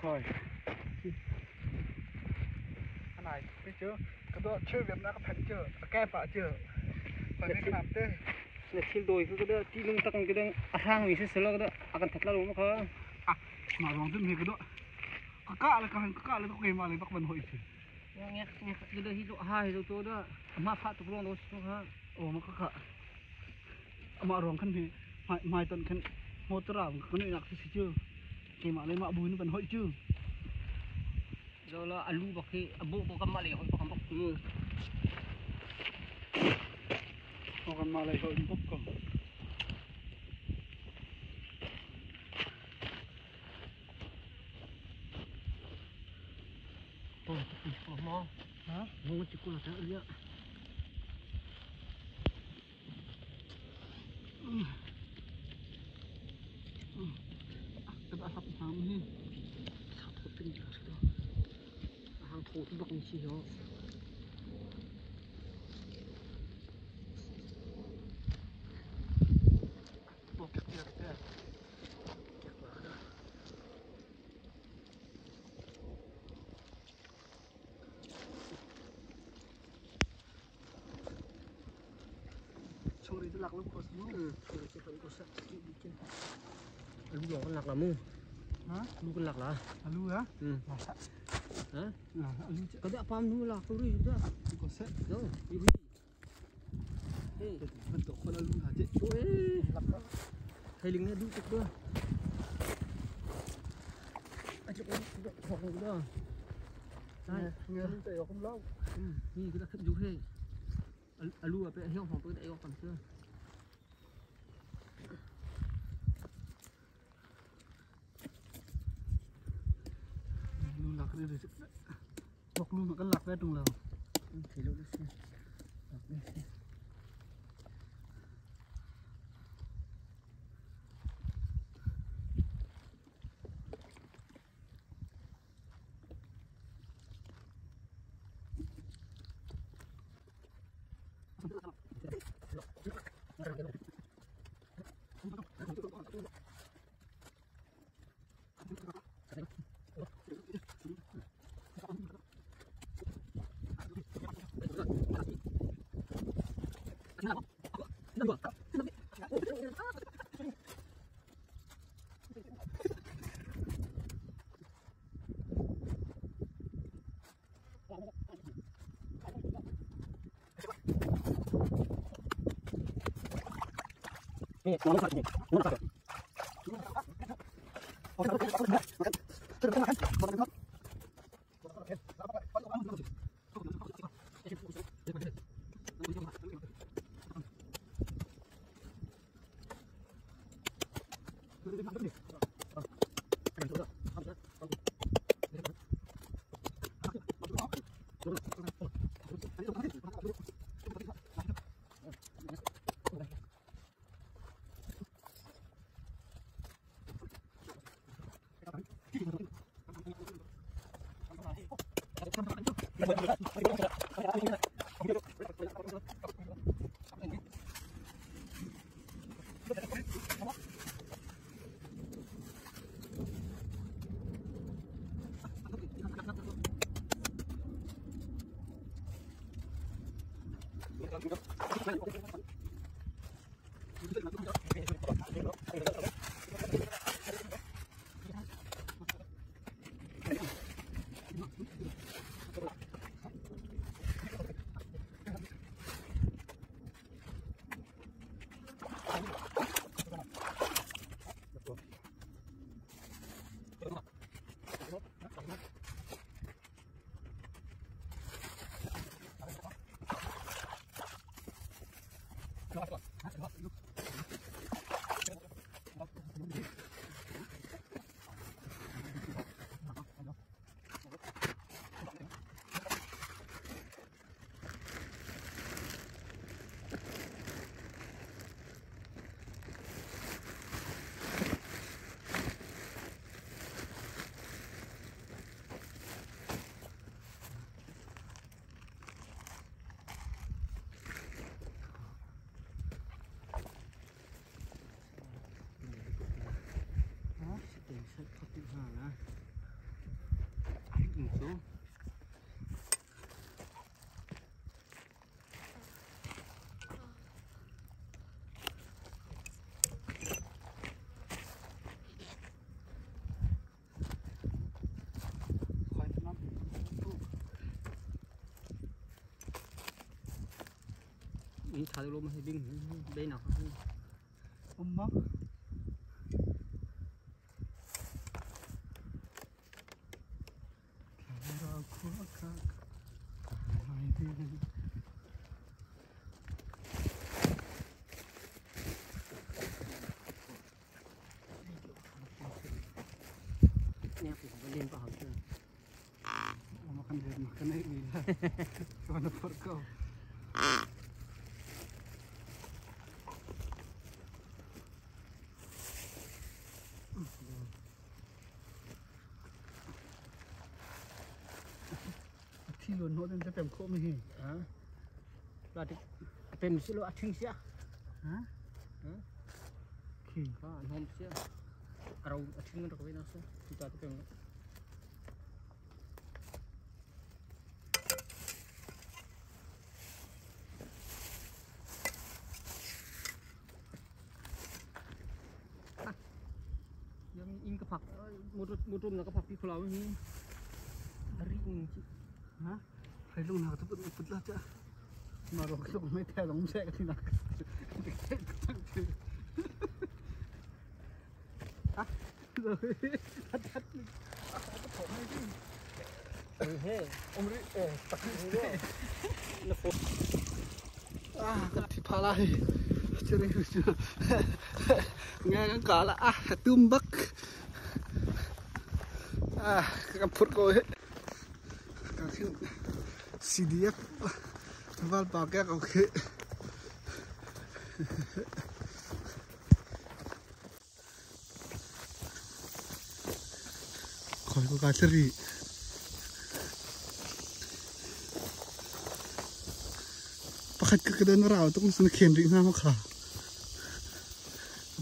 rồi cái này biết chưa cái đó chơi Việt Nam có thành chưa kẹp phải chưa phải cái làm thế là thiên đồi cái đó tí lung tắc cái đó hang mình sẽ sờ cái đó akan thật là đúng không mà rong rất nhiều cái đó cá là có game mà lấy bắt vận hội chứ nghe cái đó hít hai rồi tôi đó mà phát tụi nó nó ha mà có cả mà rong khăn thì mai tuần khăn motor cái này nặng thì chưa cái mà lấy mà bùi nó vận hội chứ rồi là alu bạc cái bộ cầm mà lấy hội cầm bọc còn mà lấy hội bốc còn tôi mò hả mua chỉ có là thế đấy cái đã sắp hàng đi sắp có tin gì đó hàng thổ thì bọc gì đó bốc kẹt xong rồi tôi lạc lúc có xong rồi sẽ vẫn có sẵn chịu đi trên alu nó con lạc là mu hả alu con lạc là alu hả hả alu có đã pam nu lạc tôi đi đó có set đâu bentuk con alu aja hay lingnya duduk dah ajak duduk orang dah nghe alu chạy không lâu ni kita khất juga alu apa heo phòng tôi đại còn chưa alu lạc đây rồi bọc luôn mà cái lạc ra trùng lầu thì lúc đó lạc đây ini thả luôn mà đinh đây nào mắc nè thì phải lên vào chưa makan dia makan ini lah mana perkauที่ล้วนโน้ตจะเป็นโคไม่เห็น là tìm xí lo thinh xíฮะขี่ có hôm xí rau thinh nó có nó xí chúng ta tìm yang in cái phật một trùm là cái phật đi phơi như ring chị ฮะใครลูกหนักทุบปุ๊บแล้วจ้ะมาลงลูกไม่แท้ลงแช่กันที่หนักอ่ะเลยทัดผมให้พี่ hey umri tak cái thì pha lại chơi chưa nghe cái cả là tươm bắc cái phút coi cái thứ CDF vào bao cái ok khỏi có cái gì pakai kekedan raw tu kung kian ring nama kah,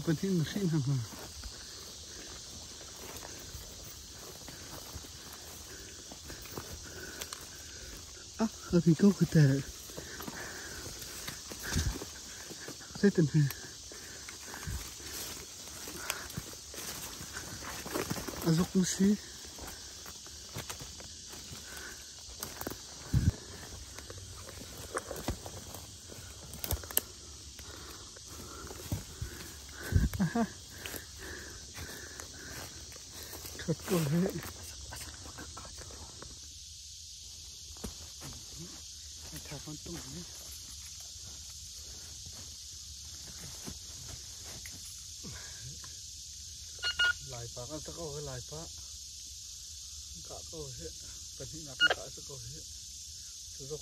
penting mesin nama. Tapi kau kita, saya tenang. Azok mesti. Thật cô hệ thả con tôm này lại phá con câu hay lại phá cả câu hệ cần hình ngặt cả sẽ câu hệ sử dụng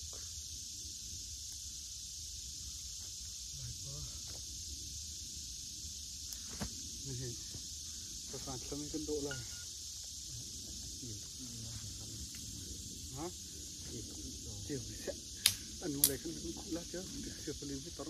lại phá này các bạn cho mình cân độ lại hả chiều sẽ ăn ngồi đây không cũng lát chứ chiều phải lên với tao